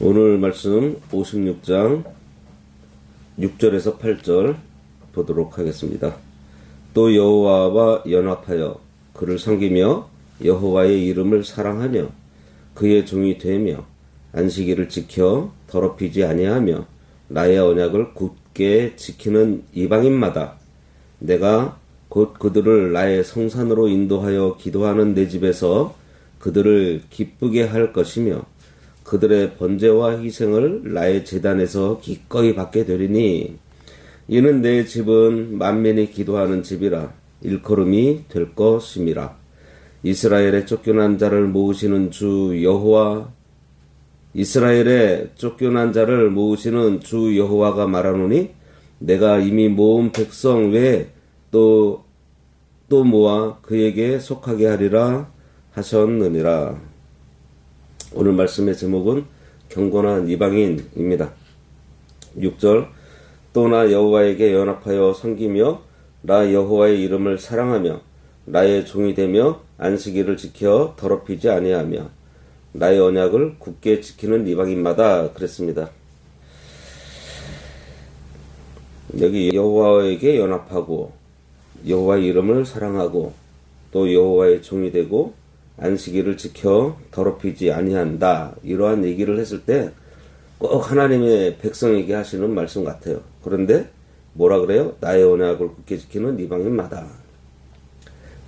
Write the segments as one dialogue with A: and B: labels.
A: 오늘 말씀 56장 6절에서 8절 보도록 하겠습니다. 또 여호와와 연합하여 그를 섬기며 여호와의 이름을 사랑하며 그의 종이 되며 안식일을 지켜 더럽히지 아니하며 나의 언약을 굳게 지키는 이방인마다 내가 곧 그들을 나의 성산으로 인도하여 기도하는 내 집에서 그들을 기쁘게 할 것이며 그들의 번제와 희생을 나의 제단에서 기꺼이 받게 되리니 이는 내 집은 만민이 기도하는 집이라 일컬음이 될 것임이라. 이스라엘의 쫓겨난 자를 모으시는 주 여호와 이스라엘의 쫓겨난 자를 모으시는 주 여호와가 말하노니 내가 이미 모은 백성 외에 또 모아 그에게 속하게 하리라 하셨느니라. 오늘 말씀의 제목은 경건한 이방인입니다. 6절 또 나 여호와에게 연합하여 섬기며 나 여호와의 이름을 사랑하며 나의 종이 되며 안식일을 지켜 더럽히지 아니하며 나의 언약을 굳게 지키는 이방인마다 그랬습니다. 여기 여호와에게 연합하고 여호와의 이름을 사랑하고 또 여호와의 종이 되고 안식일을 지켜 더럽히지 아니한다, 이러한 얘기를 했을 때 꼭 하나님의 백성에게 하시는 말씀 같아요. 그런데 뭐라 그래요? 나의 언약을 굳게 지키는 이방인마다.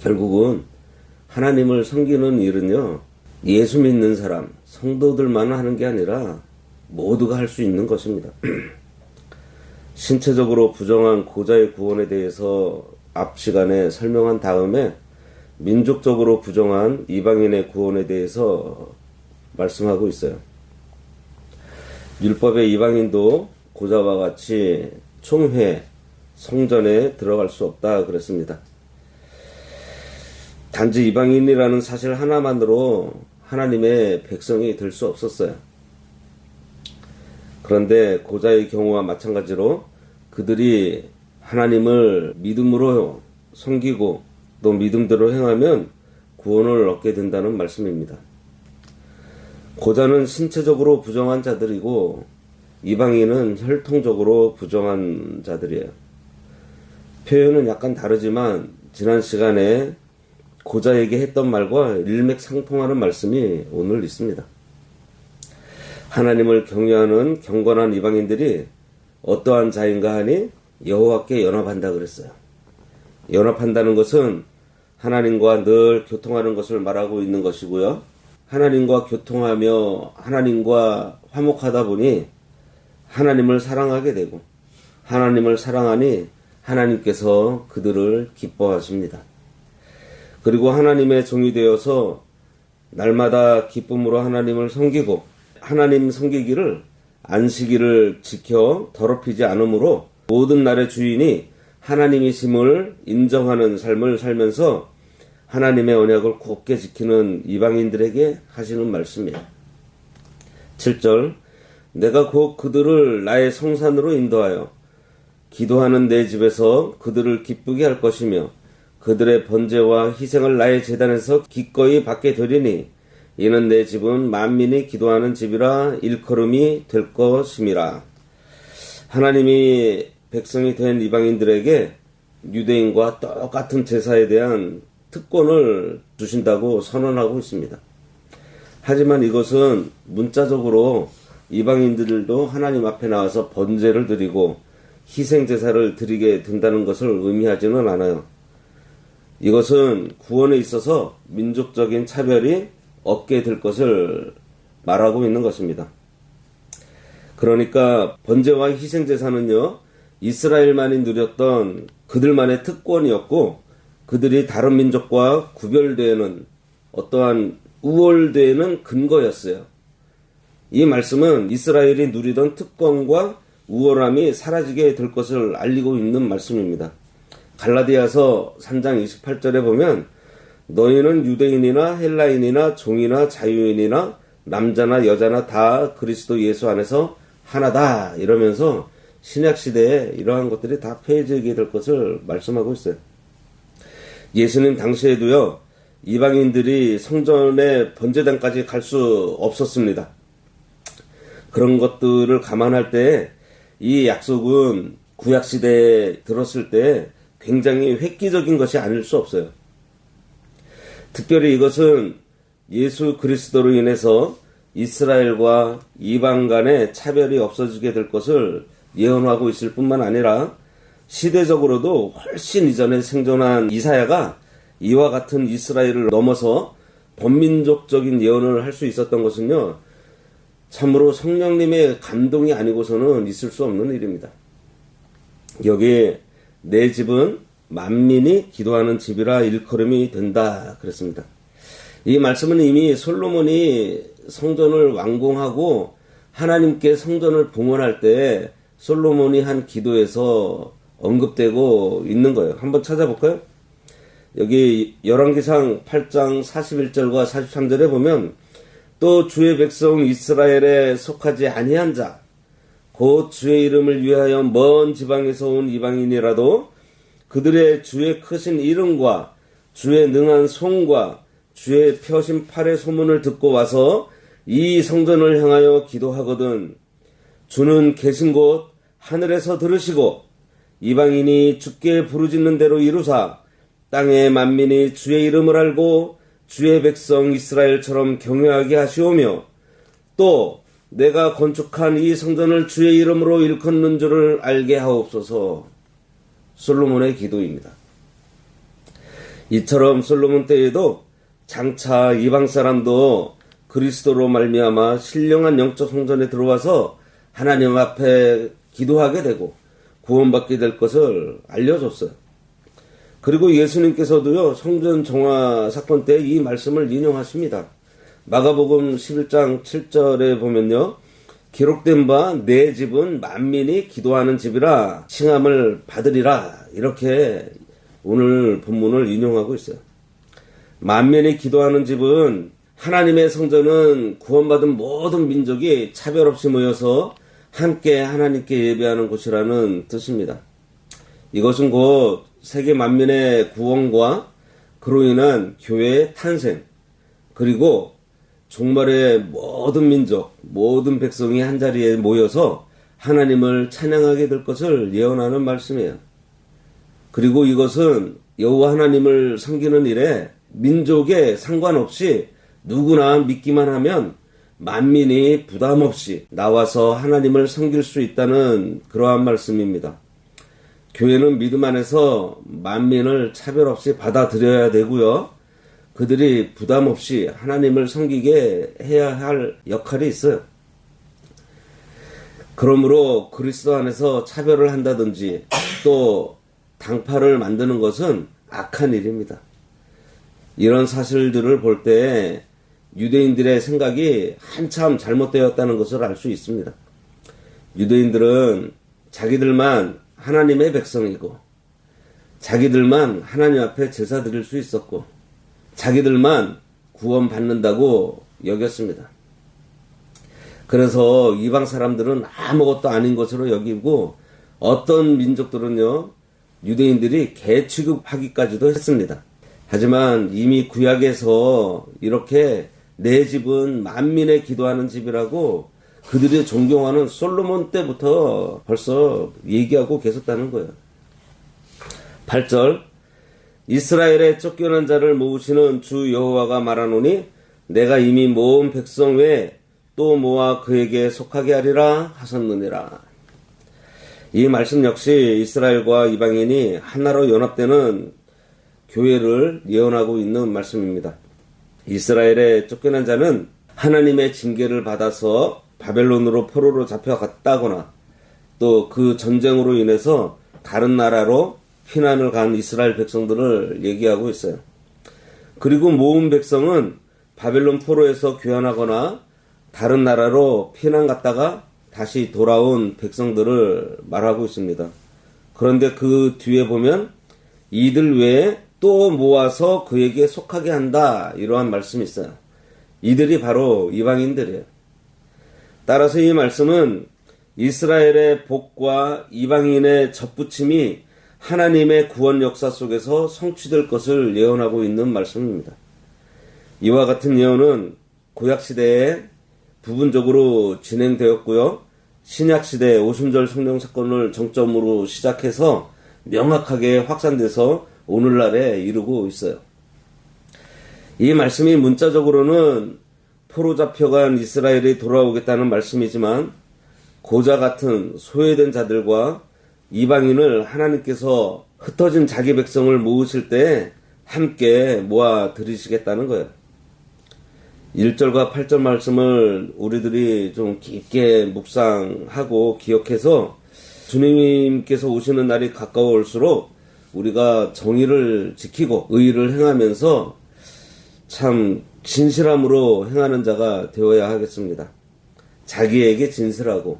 A: 결국은 하나님을 섬기는 일은요, 예수 믿는 사람, 성도들만 하는 게 아니라 모두가 할 수 있는 것입니다. 신체적으로 부정한 고자의 구원에 대해서 앞 시간에 설명한 다음에 민족적으로 부정한 이방인의 구원에 대해서 말씀하고 있어요. 율법의 이방인도 고자와 같이 총회, 성전에 들어갈 수 없다 그랬습니다. 단지 이방인이라는 사실 하나만으로 하나님의 백성이 될 수 없었어요. 그런데 고자의 경우와 마찬가지로 그들이 하나님을 믿음으로 섬기고 또 믿음대로 행하면 구원을 얻게 된다는 말씀입니다. 고자는 신체적으로 부정한 자들이고 이방인은 혈통적으로 부정한 자들이에요. 표현은 약간 다르지만 지난 시간에 고자에게 했던 말과 일맥상통하는 말씀이 오늘 있습니다. 하나님을 경외하는 경건한 이방인들이 어떠한 자인가 하니 여호와께 연합한다 그랬어요. 연합한다는 것은 하나님과 늘 교통하는 것을 말하고 있는 것이고요. 하나님과 교통하며 하나님과 화목하다 보니 하나님을 사랑하게 되고 하나님을 사랑하니 하나님께서 그들을 기뻐하십니다. 그리고 하나님의 종이 되어서 날마다 기쁨으로 하나님을 섬기고 하나님 섬기기를 안식일을 지켜 더럽히지 않으므로 모든 날의 주인이 하나님이심을 인정하는 삶을 살면서 하나님의 언약을 굳게 지키는 이방인들에게 하시는 말씀이에요. 7절 내가 곧 그들을 나의 성산으로 인도하여 기도하는 내 집에서 그들을 기쁘게 할 것이며 그들의 번제와 희생을 나의 제단에서 기꺼이 받게 되리니 이는 내 집은 만민이 기도하는 집이라 일컬음이 될 것임이라. 하나님이 백성이 된 이방인들에게 유대인과 똑같은 제사에 대한 특권을 주신다고 선언하고 있습니다. 하지만 이것은 문자적으로 이방인들도 하나님 앞에 나와서 번제를 드리고 희생제사를 드리게 된다는 것을 의미하지는 않아요. 이것은 구원에 있어서 민족적인 차별이 없게 될 것을 말하고 있는 것입니다. 그러니까 번제와 희생제사는요, 이스라엘만이 누렸던 그들만의 특권이었고 그들이 다른 민족과 구별되는 어떠한 우월되는 근거였어요. 이 말씀은 이스라엘이 누리던 특권과 우월함이 사라지게 될 것을 알리고 있는 말씀입니다. 갈라디아서 3장 28절에 보면 너희는 유대인이나 헬라인이나 종이나 자유인이나 남자나 여자나 다 그리스도 예수 안에서 하나다 이러면서 신약시대에 이러한 것들이 다 폐해지게 될 것을 말씀하고 있어요. 예수님 당시에도요, 이방인들이 성전의 번제단까지 갈 수 없었습니다. 그런 것들을 감안할 때 이 약속은 구약시대에 들었을 때 굉장히 획기적인 것이 아닐 수 없어요. 특별히 이것은 예수 그리스도로 인해서 이스라엘과 이방 간의 차별이 없어지게 될 것을 예언하고 있을 뿐만 아니라 시대적으로도 훨씬 이전에 생존한 이사야가 이와 같은 이스라엘을 넘어서 범민족적인 예언을 할 수 있었던 것은요, 참으로 성령님의 감동이 아니고서는 있을 수 없는 일입니다. 여기에 내 집은 만민이 기도하는 집이라 일컬음이 된다 그랬습니다. 이 말씀은 이미 솔로몬이 성전을 완공하고 하나님께 성전을 봉헌할 때 솔로몬이 한 기도에서 언급되고 있는 거예요. 한번 찾아볼까요? 여기 열왕기상 8장 41절과 43절에 보면 또 주의 백성 이스라엘에 속하지 아니한 자 곧 주의 이름을 위하여 먼 지방에서 온 이방인이라도 그들의 주의 크신 이름과 주의 능한 손과 주의 펴신 팔의 소문을 듣고 와서 이 성전을 향하여 기도하거든 주는 계신 곳 하늘에서 들으시고 이방인이 주께 부르짖는 대로 이루사 땅의 만민이 주의 이름을 알고 주의 백성 이스라엘처럼 경외하게 하시오며 또 내가 건축한 이 성전을 주의 이름으로 일컫는 줄을 알게 하옵소서. 솔로몬의 기도입니다. 이처럼 솔로몬 때에도 장차 이방 사람도 그리스도로 말미암아 신령한 영적 성전에 들어와서 하나님 앞에 기도하게 되고 구원받게 될 것을 알려줬어요. 그리고 예수님께서도요, 성전 정화 사건 때 이 말씀을 인용하십니다. 마가복음 11장 7절에 보면요, 기록된 바 내 집은 만민이 기도하는 집이라 칭함을 받으리라, 이렇게 오늘 본문을 인용하고 있어요. 만민이 기도하는 집은 하나님의 성전은 구원받은 모든 민족이 차별 없이 모여서 함께 하나님께 예배하는 곳이라는 뜻입니다. 이것은 곧 세계 만민의 구원과 그로 인한 교회의 탄생, 그리고 종말의 모든 민족, 모든 백성이 한자리에 모여서 하나님을 찬양하게 될 것을 예언하는 말씀이에요. 그리고 이것은 여호와 하나님을 섬기는 일에 민족에 상관없이 누구나 믿기만 하면 만민이 부담 없이 나와서 하나님을 섬길 수 있다는 그러한 말씀입니다. 교회는 믿음 안에서 만민을 차별 없이 받아들여야 되고요. 그들이 부담 없이 하나님을 섬기게 해야 할 역할이 있어요. 그러므로 그리스도 안에서 차별을 한다든지 또 당파를 만드는 것은 악한 일입니다. 이런 사실들을 볼 때 유대인들의 생각이 한참 잘못되었다는 것을 알 수 있습니다. 유대인들은 자기들만 하나님의 백성이고 자기들만 하나님 앞에 제사 드릴 수 있었고 자기들만 구원받는다고 여겼습니다. 그래서 이방 사람들은 아무것도 아닌 것으로 여기고 어떤 민족들은요, 유대인들이 개 취급하기까지도 했습니다. 하지만 이미 구약에서 이렇게 내 집은 만민의 기도하는 집이라고 그들이 존경하는 솔로몬 때부터 벌써 얘기하고 계셨다는 거예요. 8절 이스라엘의 쫓겨난 자를 모으시는 주 여호와가 말하노니 내가 이미 모은 백성 외에 또 모아 그에게 속하게 하리라 하셨느니라. 이 말씀 역시 이스라엘과 이방인이 하나로 연합되는 교회를 예언하고 있는 말씀입니다. 이스라엘의 쫓겨난 자는 하나님의 징계를 받아서 바벨론으로 포로로 잡혀갔다거나 또 그 전쟁으로 인해서 다른 나라로 피난을 간 이스라엘 백성들을 얘기하고 있어요. 그리고 모은 백성은 바벨론 포로에서 귀환하거나 다른 나라로 피난 갔다가 다시 돌아온 백성들을 말하고 있습니다. 그런데 그 뒤에 보면 이들 외에 또 모아서 그에게 속하게 한다, 이러한 말씀이 있어요. 이들이 바로 이방인들이에요. 따라서 이 말씀은 이스라엘의 복과 이방인의 접붙임이 하나님의 구원 역사 속에서 성취될 것을 예언하고 있는 말씀입니다. 이와 같은 예언은 구약시대에 부분적으로 진행되었고요. 신약시대 오순절 성령 사건을 정점으로 시작해서 명확하게 확산돼서 오늘날에 이르고 있어요. 이 말씀이 문자적으로는 포로 잡혀간 이스라엘이 돌아오겠다는 말씀이지만 고자 같은 소외된 자들과 이방인을 하나님께서 흩어진 자기 백성을 모으실 때 함께 모아 들이시겠다는 거예요. 1절과 8절 말씀을 우리들이 좀 깊게 묵상하고 기억해서 주님께서 오시는 날이 가까워올수록 우리가 정의를 지키고 의를 행하면서 참 진실함으로 행하는 자가 되어야 하겠습니다. 자기에게 진실하고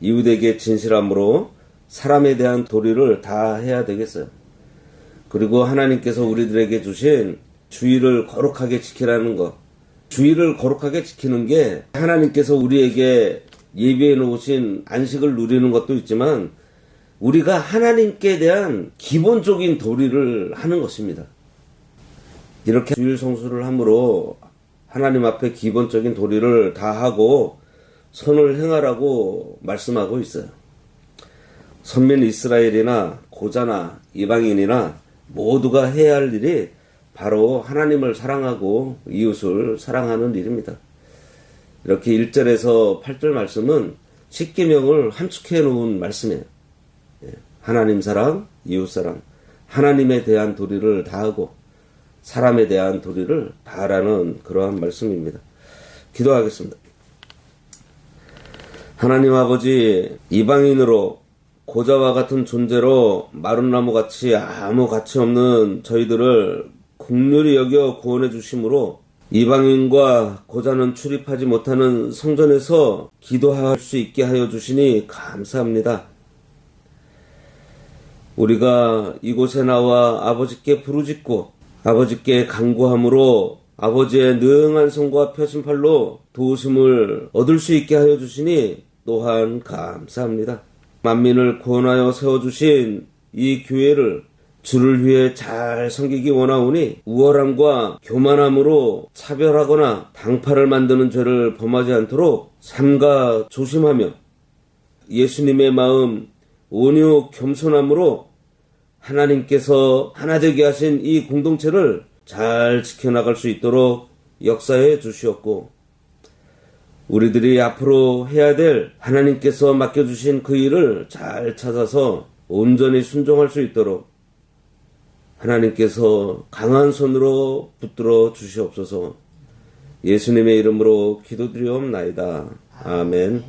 A: 이웃에게 진실함으로 사람에 대한 도리를 다 해야 되겠어요. 그리고 하나님께서 우리들에게 주신 주의를 거룩하게 지키라는 것. 주의를 거룩하게 지키는 게 하나님께서 우리에게 예비해 놓으신 안식을 누리는 것도 있지만 우리가 하나님께 대한 기본적인 도리를 하는 것입니다. 이렇게 주일 성수를 함으로 하나님 앞에 기본적인 도리를 다 하고 선을 행하라고 말씀하고 있어요. 선민 이스라엘이나 고자나 이방인이나 모두가 해야 할 일이 바로 하나님을 사랑하고 이웃을 사랑하는 일입니다. 이렇게 1절에서 8절 말씀은 십계명을 함축해 놓은 말씀이에요. 하나님 사랑, 이웃 사랑, 하나님에 대한 도리를 다하고 사람에 대한 도리를 다하라는 그러한 말씀입니다. 기도하겠습니다. 하나님 아버지, 이방인으로 고자와 같은 존재로 마른 나무같이 아무 가치 없는 저희들을 긍휼히 여겨 구원해 주심으로 이방인과 고자는 출입하지 못하는 성전에서 기도할 수 있게 하여 주시니 감사합니다. 우리가 이곳에 나와 아버지께 부르짖고 아버지께 간구함으로 아버지의 능한 손과 펴신 팔로 도우심을 얻을 수 있게 하여 주시니 또한 감사합니다. 만민을 구원하여 세워주신 이 교회를 주를 위해 잘 섬기기 원하오니 우월함과 교만함으로 차별하거나 당파를 만드는 죄를 범하지 않도록 삼가 조심하며 예수님의 마음 온유 겸손함으로 하나님께서 하나 되게 하신 이 공동체를 잘 지켜나갈 수 있도록 역사해 주시옵고 우리들이 앞으로 해야 될 하나님께서 맡겨주신 그 일을 잘 찾아서 온전히 순종할 수 있도록 하나님께서 강한 손으로 붙들어 주시옵소서. 예수님의 이름으로 기도드리옵나이다. 아멘.